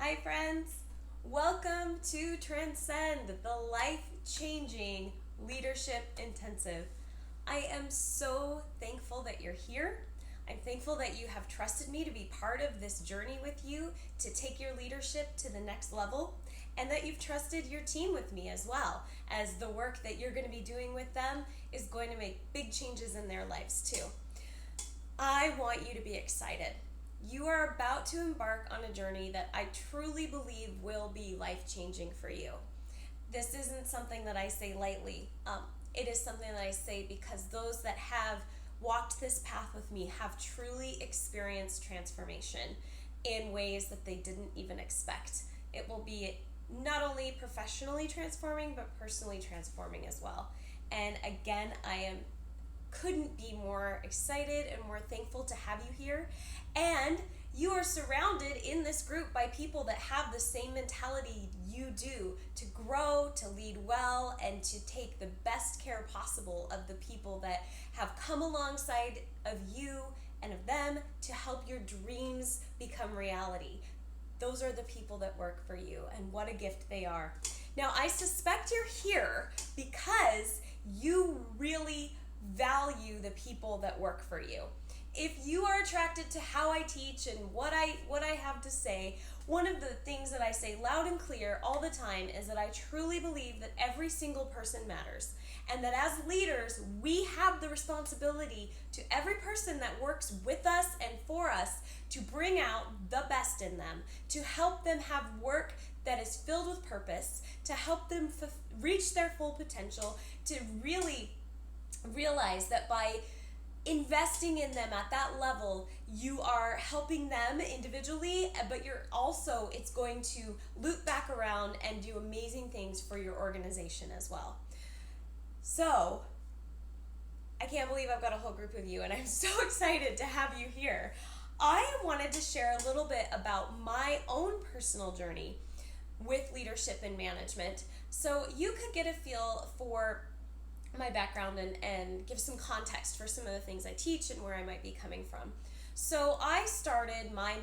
Hi friends, welcome to Transcend, the life-changing leadership intensive. I am so thankful that you're here. I'm thankful that you have trusted me to be part of this journey with you to take your leadership to the next level, and that you've trusted your team with me as well, as the work that you're going to be doing with them is going to make big changes in their lives too. I want you to be excited. You are about to embark on a journey that I truly believe will be life-changing for you. This isn't something that I say lightly. It is something that I say because those that have walked this path with me have truly experienced transformation in ways that they didn't even expect. It will be not only professionally transforming, but personally transforming as well. And again, couldn't be more excited and more thankful to have you here. And you are surrounded in this group by people that have the same mentality you do, to grow, to lead well, and to take the best care possible of the people that have come alongside of you and of them to help your dreams become reality. Those are the people that work for you, and what a gift they are. Now, I suspect you're here because you really value the people that work for you. If you are attracted to how I teach and what I have to say, one of the things that I say loud and clear all the time is that I truly believe that every single person matters, and that as leaders, we have the responsibility to every person that works with us and for us to bring out the best in them, to help them have work that is filled with purpose, to help them reach their full potential, to really realize that by investing in them at that level, you are helping them individually, but it's going to loop back around and do amazing things for your organization as well. So, I can't believe I've got a whole group of you, and I'm so excited to have you here. I wanted to share a little bit about my own personal journey with leadership and management, so you could get a feel for my background and give some context for some of the things I teach and where I might be coming from. So I started my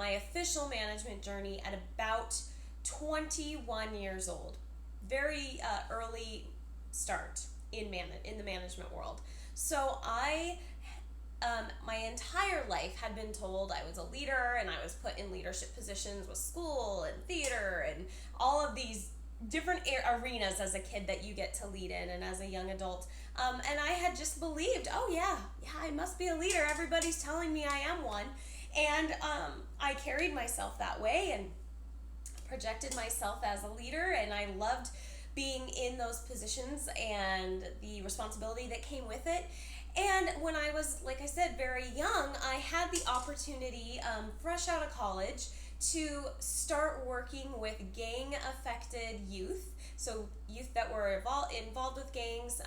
official management journey at about 21 years old. Very early start in the management world. So my entire life had been told I was a leader, and I was put in leadership positions with school and theater and all of these different arenas as a kid that you get to lead in and as a young adult. And I had just believed, oh yeah, I must be a leader. Everybody's telling me I am one. And I carried myself that way and projected myself as a leader, and I loved being in those positions and the responsibility that came with it. And when I was, like I said, very young, I had the opportunity, fresh out of college, to start working with gang-affected youth, so youth that were involved with gangs,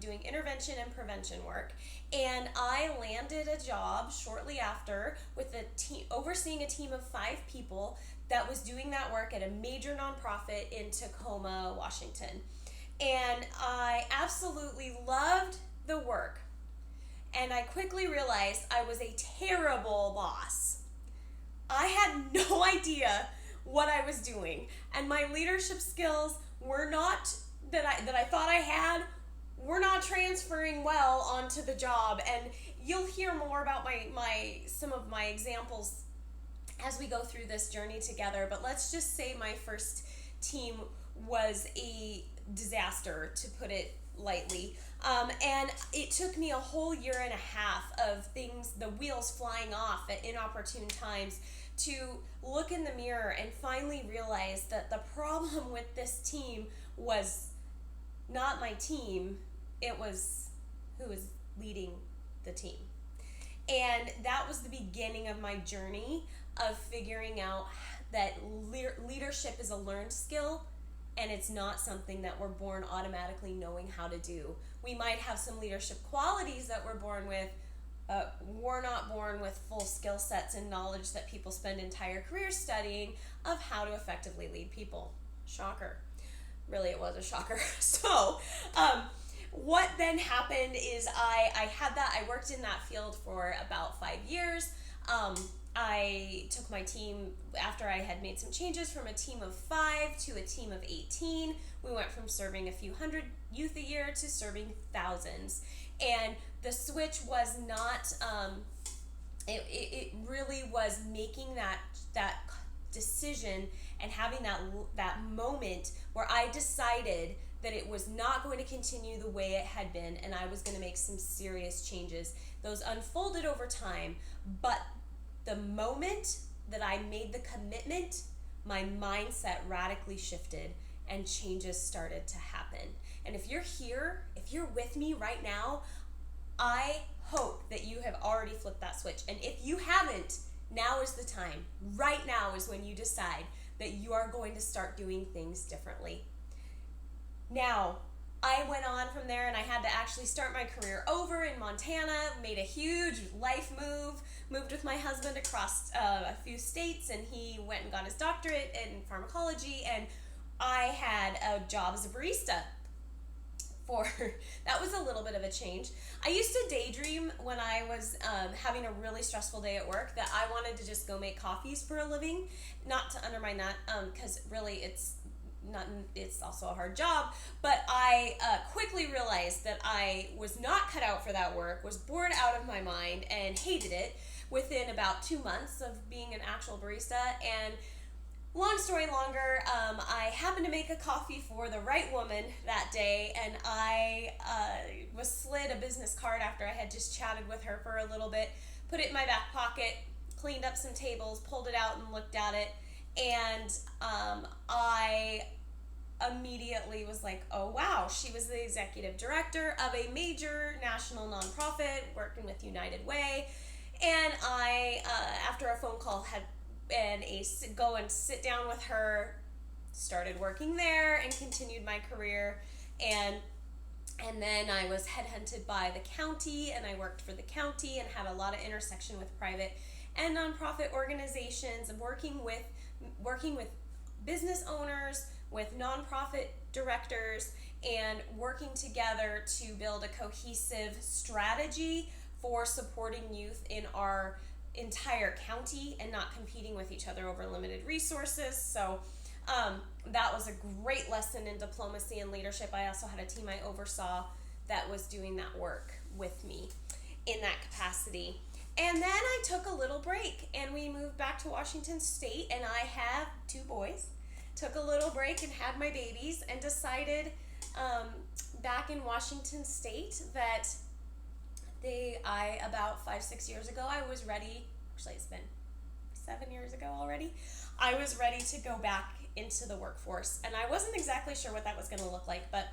doing intervention and prevention work. And I landed a job shortly after with overseeing a team of 5 people that was doing that work at a major nonprofit in Tacoma, Washington. And I absolutely loved the work. And I quickly realized I was a terrible boss. I had no idea what I was doing, and my leadership skills were not that I thought I had were not transferring well onto the job. And you'll hear more about some of my examples as we go through this journey together. But let's just say my first team was a disaster, to put it lightly. And it took me a whole year and a half of the wheels flying off at inopportune times, to look in the mirror and finally realize that the problem with this team was not my team, it was who was leading the team. And that was the beginning of my journey of figuring out that leadership is a learned skill, and it's not something that we're born automatically knowing how to do. We might have some leadership qualities that we're born with, we're not born with full skill sets and knowledge that people spend entire careers studying of how to effectively lead people. Shocker. Really, it was a shocker. So, what then happened is I worked in that field for about 5 years. I took my team, after I had made some changes, from a team of 5 to a team of 18. We went from serving a few hundred youth a year to serving thousands. And the switch was not, it really was making that decision and having that moment where I decided that it was not going to continue the way it had been, and I was going to make some serious changes. Those unfolded over time, but the moment that I made the commitment, my mindset radically shifted and changes started to happen. And if you're here, if you're with me right now, I hope that you have already flipped that switch. And if you haven't, now is the time. Right now is when you decide that you are going to start doing things differently. Now, I went on from there and I had to actually start my career over in Montana, made a huge life move, moved with my husband across a few states, and he went and got his doctorate in pharmacology, and I had a job as a barista. That was a little bit of a change. I used to daydream when I was having a really stressful day at work that I wanted to just go make coffees for a living. Not to undermine that, because really it's also a hard job, but I quickly realized that I was not cut out for that work, was bored out of my mind, and hated it within about 2 months of being an actual barista. And long story longer, I happened to make a coffee for the right woman that day, and I was slid a business card after I had just chatted with her for a little bit, put it in my back pocket, cleaned up some tables, pulled it out and looked at it, and I immediately was like, oh wow, she was the executive director of a major national nonprofit working with United Way. And I, after a phone call, had go and sit down with her, started working there and continued my career. And then I was headhunted by the county, and I worked for the county and had a lot of intersection with private and nonprofit organizations, and working with business owners, with nonprofit directors, and working together to build a cohesive strategy for supporting youth in our entire county and not competing with each other over limited resources. So that was a great lesson in diplomacy and leadership. I also had a team I oversaw that was doing that work with me in that capacity. And then I took a little break and we moved back to Washington State, and I have 2 boys. Took a little break and had my babies, and decided back in Washington State that about 5-6 years ago, I was ready. Actually, it's been 7 years ago already. I was ready to go back into the workforce, and I wasn't exactly sure what that was going to look like, but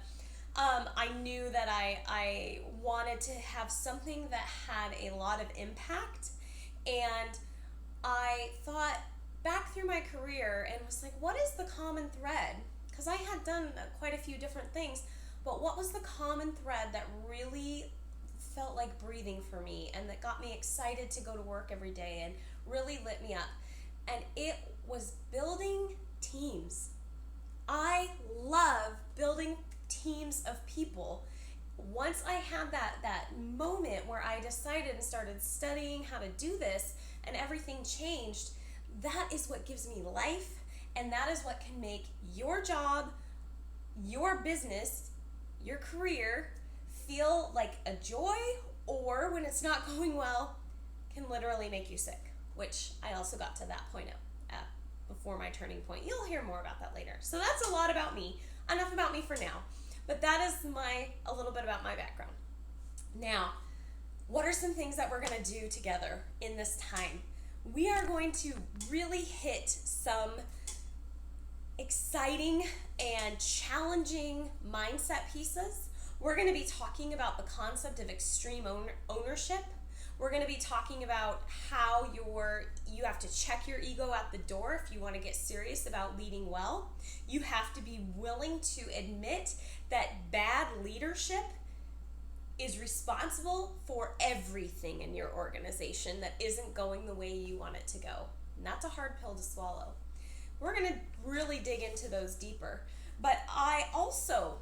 I knew that I wanted to have something that had a lot of impact, and I thought back through my career and was like, what is the common thread? Because I had done quite a few different things, but what was the common thread that really felt like breathing for me and that got me excited to go to work every day and really lit me up? And it was building teams. I love building teams of people. Once I had that moment where I decided and started studying how to do this and everything changed, that is what gives me life, and that is what can make your job, your business, your career feel like a joy, or when it's not going well, can literally make you sick, which I also got to that point at before my turning point. You'll hear more about that later. So that's a lot about me. Enough about me for now. But that is a little bit about my background. Now, what are some things that we're going to do together in this time? We are going to really hit some exciting and challenging mindset pieces. We're going to be talking about the concept of extreme ownership. We're going to be talking about how you have to check your ego at the door if you want to get serious about leading well. You have to be willing to admit that bad leadership is responsible for everything in your organization that isn't going the way you want it to go. And that's a hard pill to swallow. We're going to really dig into those deeper. But I also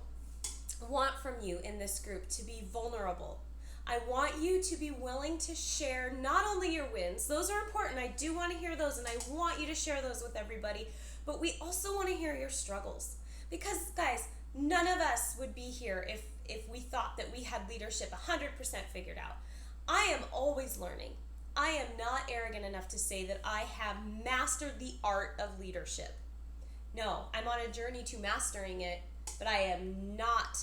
want from you in this group to be vulnerable. I want you to be willing to share not only your wins, those are important. I do want to hear those, and I want you to share those with everybody, but we also want to hear your struggles. Because, guys, none of us would be here if we thought that we had leadership 100% figured out. I am always learning. I am not arrogant enough to say that I have mastered the art of leadership. No, I'm on a journey to mastering it, but I am not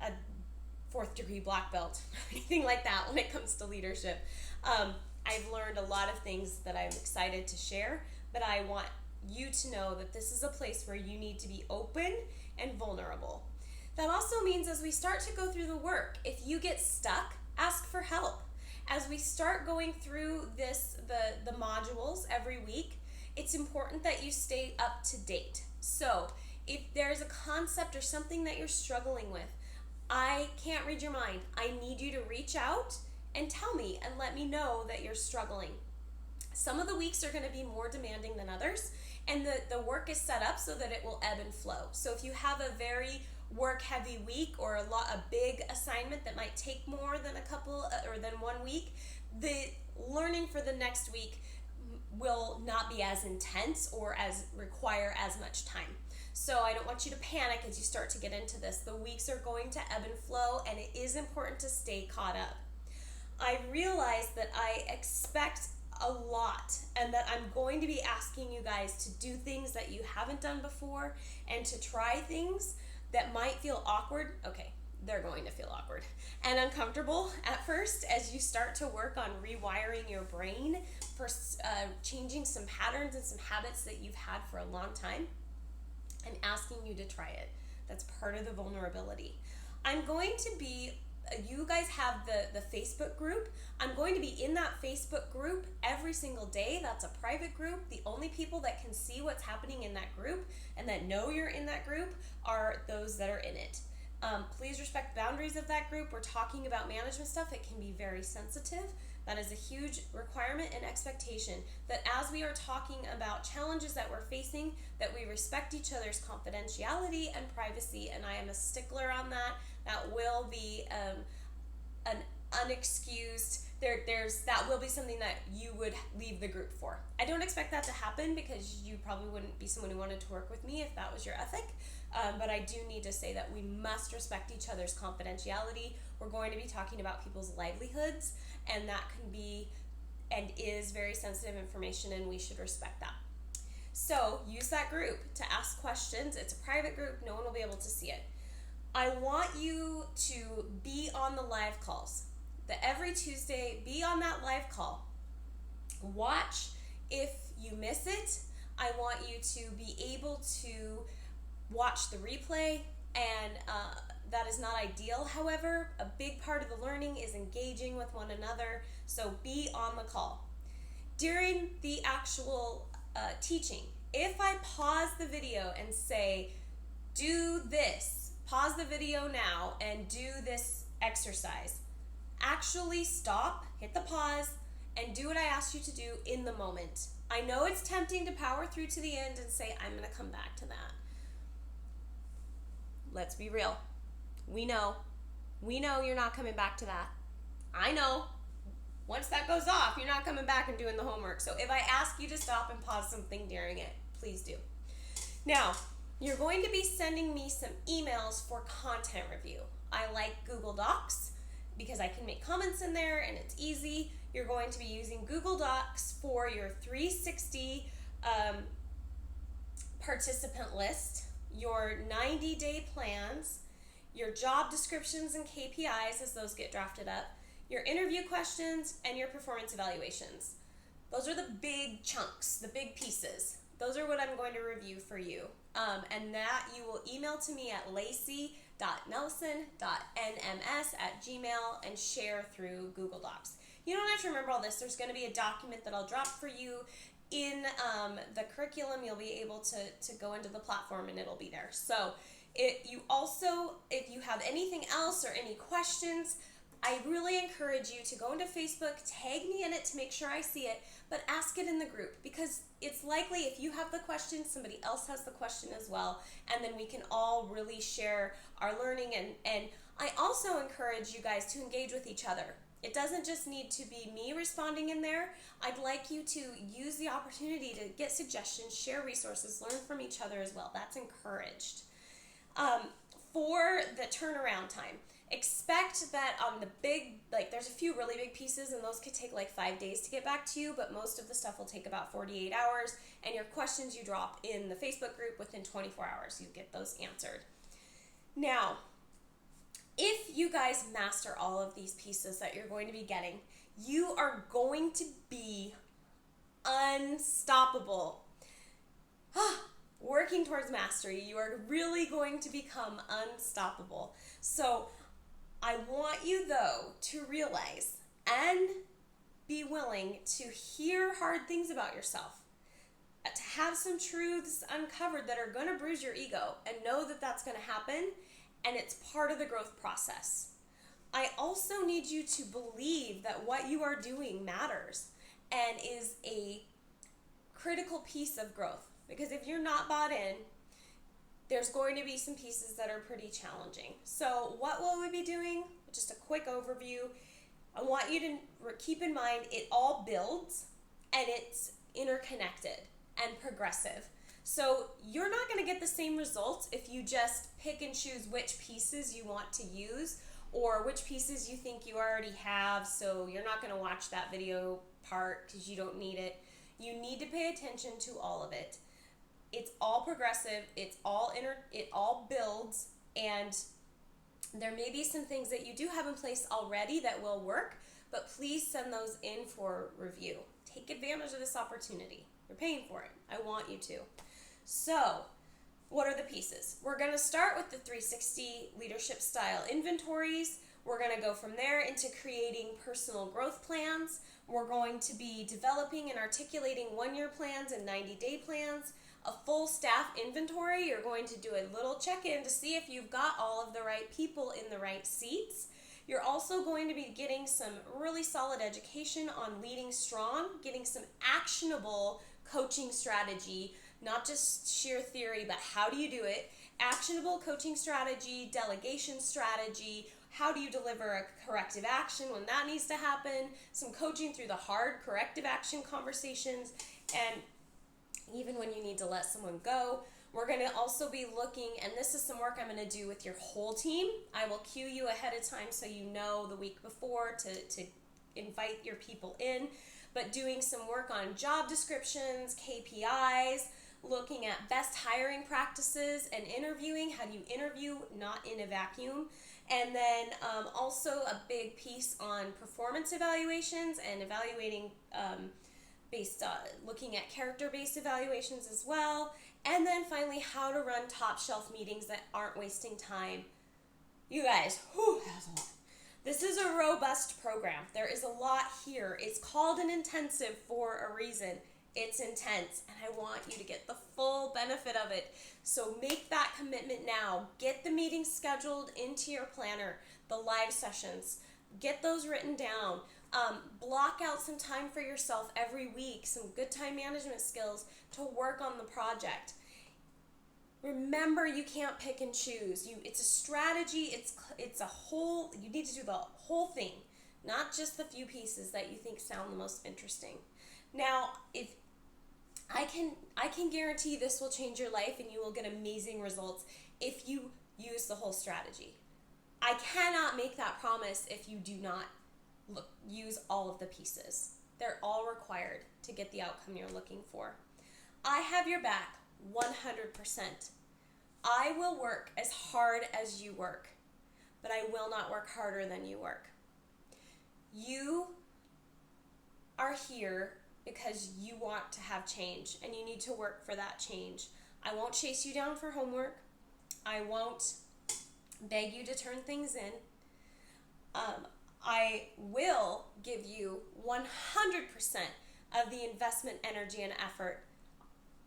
a 4th degree black belt or anything like that when it comes to leadership. I've learned a lot of things that I'm excited to share, but I want you to know that this is a place where you need to be open and vulnerable. That also means as we start to go through the work, if you get stuck, ask for help. As we start going through the modules every week, it's important that you stay up to date. So if there's a concept or something that you're struggling with, I can't read your mind. I need you to reach out and tell me and let me know that you're struggling. Some of the weeks are going to be more demanding than others, and the work is set up so that it will ebb and flow. So if you have a very work-heavy week or a big assignment that might take more than a couple or than 1 week, the learning for the next week will not be as intense or require as much time. So I don't want you to panic as you start to get into this. The weeks are going to ebb and flow, and it is important to stay caught up. I realize that I expect a lot and that I'm going to be asking you guys to do things that you haven't done before and to try things that might feel awkward. Okay, they're going to feel awkward and uncomfortable at first as you start to work on rewiring your brain for changing some patterns and some habits that you've had for a long time. I'm asking you to try it. That's part of the vulnerability. I'm going to be, you guys have the Facebook group. I'm going to be in that Facebook group every single day. That's a private group. The only people that can see what's happening in that group and that know you're in that group are those that are in it. Please respect the boundaries of that group. We're talking about management stuff. It can be very sensitive. That is a huge requirement and expectation that as we are talking about challenges that we're facing, that we respect each other's confidentiality and privacy, and I am a stickler on that. That will be an unexcused, that will be something that you would leave the group for. I don't expect that to happen because you probably wouldn't be someone who wanted to work with me if that was your ethic. But I do need to say that we must respect each other's confidentiality. We're going to be talking about people's livelihoods, and that can be and is very sensitive information, and we should respect that. So use that group to ask questions. It's a private group. No one will be able to see it. I want you to be on the live calls. That every Tuesday, be on that live call. Watch if you miss it. I want you to be able to watch the replay, and that is not ideal. However, a big part of the learning is engaging with one another, so be on the call. During the actual teaching, if I pause the video and say, do this, pause the video now and do this exercise, actually stop, hit the pause, and do what I asked you to do in the moment. I know it's tempting to power through to the end and say, I'm going to come back to that. Let's be real. We know you're not coming back to that. I know. Once that goes off, you're not coming back and doing the homework. So if I ask you to stop and pause something during it, please do. Now, you're going to be sending me some emails for content review. I like Google Docs because I can make comments in there and it's easy. You're going to be using Google Docs for your 360 participant list, your 90-day plans, your job descriptions and KPIs as those get drafted up, your interview questions, and your performance evaluations. Those are the big chunks, the big pieces. Those are what I'm going to review for you. And that you will email to me at lacy.nelson.nms@gmail and share through Google Docs. You don't have to remember all this. There's going to be a document that I'll drop for you in the curriculum. You'll be able to go into the platform and it'll be there. So if you have anything else or any questions, I really encourage you to go into Facebook, tag me in it to make sure I see it, but ask it in the group because it's likely if you have the question, somebody else has the question as well, and then we can all really share our learning. And I also encourage you guys to engage with each other. It doesn't just need to be me responding in there. I'd like you to use the opportunity to get suggestions, share resources, learn from each other as well. That's encouraged. For the turnaround time, expect that on the big, there's a few really big pieces and those could take 5 days to get back to you, but most of the stuff will take about 48 hours, and your questions you drop in the Facebook group within 24 hours, you get those answered. Now, if you guys master all of these pieces that you're going to be getting, you are going to be unstoppable. Working towards mastery, you are really going to become unstoppable. So I want you, though, to realize and be willing to hear hard things about yourself, to have some truths uncovered that are going to bruise your ego, and know that that's going to happen, and it's part of the growth process. I also need you to believe that what you are doing matters and is a critical piece of growth. Because if you're not bought in, there's going to be some pieces that are pretty challenging. So what will we be doing? Just a quick overview. I want you to keep in mind it all builds and it's interconnected and progressive. So you're not going to get the same results if you just pick and choose which pieces you want to use or which pieces you think you already have, so you're not going to watch that video part because you don't need it. You need to pay attention to all of it. It's all progressive, it all builds, and there may be some things that you do have in place already that will work, but please send those in for review. Take advantage of this opportunity. You're paying for it. I want you to. So, what are the pieces? We're going to start with the 360 leadership style inventories. We're going to go from there into creating personal growth plans. We're going to be developing and articulating 1-year plans and 90-day plans. A full staff inventory. You're going to do a little check-in to see if you've got all of the right people in the right seats. You're also going to be getting some really solid education on leading strong, getting some actionable coaching strategy, not just sheer theory, but how do you do it? Actionable coaching strategy, delegation strategy, how do you deliver a corrective action when that needs to happen, some coaching through the hard corrective action conversations, and even when you need to let someone go. We're going to also be looking, and this is some work I'm going to do with your whole team. I will cue you ahead of time so you know the week before to invite your people in, but doing some work on job descriptions, KPIs, looking at best hiring practices and interviewing. How do you interview not in a vacuum? And then also a big piece on performance evaluations and evaluating looking at character-based evaluations as well. And then finally, how to run top shelf meetings that aren't wasting time. You guys, that was a lot. This is a robust program. There is a lot here. It's called an intensive for a reason. It's intense, and I want you to get the full benefit of it. So make that commitment now. Get the meetings scheduled into your planner, the live sessions. Get those written down. Block out some time for yourself every week, some good time management skills to work on the project. Remember, you can't pick and choose. It's a strategy. It's a whole. You need to do the whole thing, not just the few pieces that you think sound the most interesting. Now, if I can guarantee this will change your life and you will get amazing results if you use the whole strategy. I cannot make that promise if you do not use all of the pieces. They're all required to get the outcome you're looking for. I have your back 100%. I will work as hard as you work, but I will not work harder than you work. You are here because you want to have change and you need to work for that change. I won't chase you down for homework. I won't beg you to turn things in. I will give you 100% of the investment, energy, and effort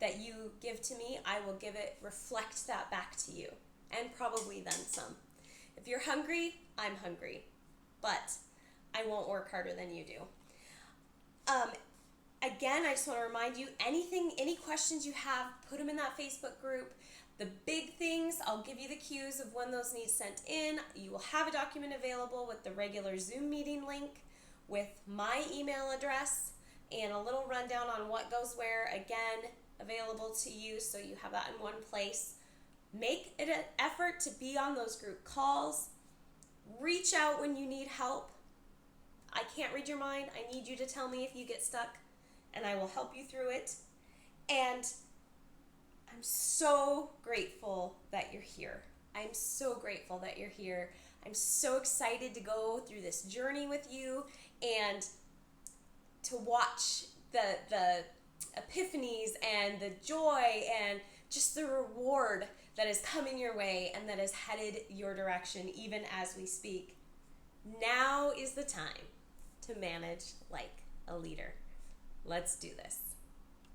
that you give to me. I will reflect that back to you, and probably then some. If you're hungry, I'm hungry, but I won't work harder than you do. Again, I just want to remind you, any questions you have, put them in that Facebook group. The big things, I'll give you the cues of when those need sent in. You will have a document available with the regular Zoom meeting link, with my email address, and a little rundown on what goes where, again, available to you, so you have that in one place. Make it an effort to be on those group calls. Reach out when you need help. I can't read your mind. I need you to tell me if you get stuck, and I will help you through it. And I'm so grateful that you're here. I'm so grateful that you're here. I'm so excited to go through this journey with you and to watch the epiphanies and the joy and just the reward that is coming your way and that is headed your direction even as we speak. Now is the time to manage like a leader. Let's do this.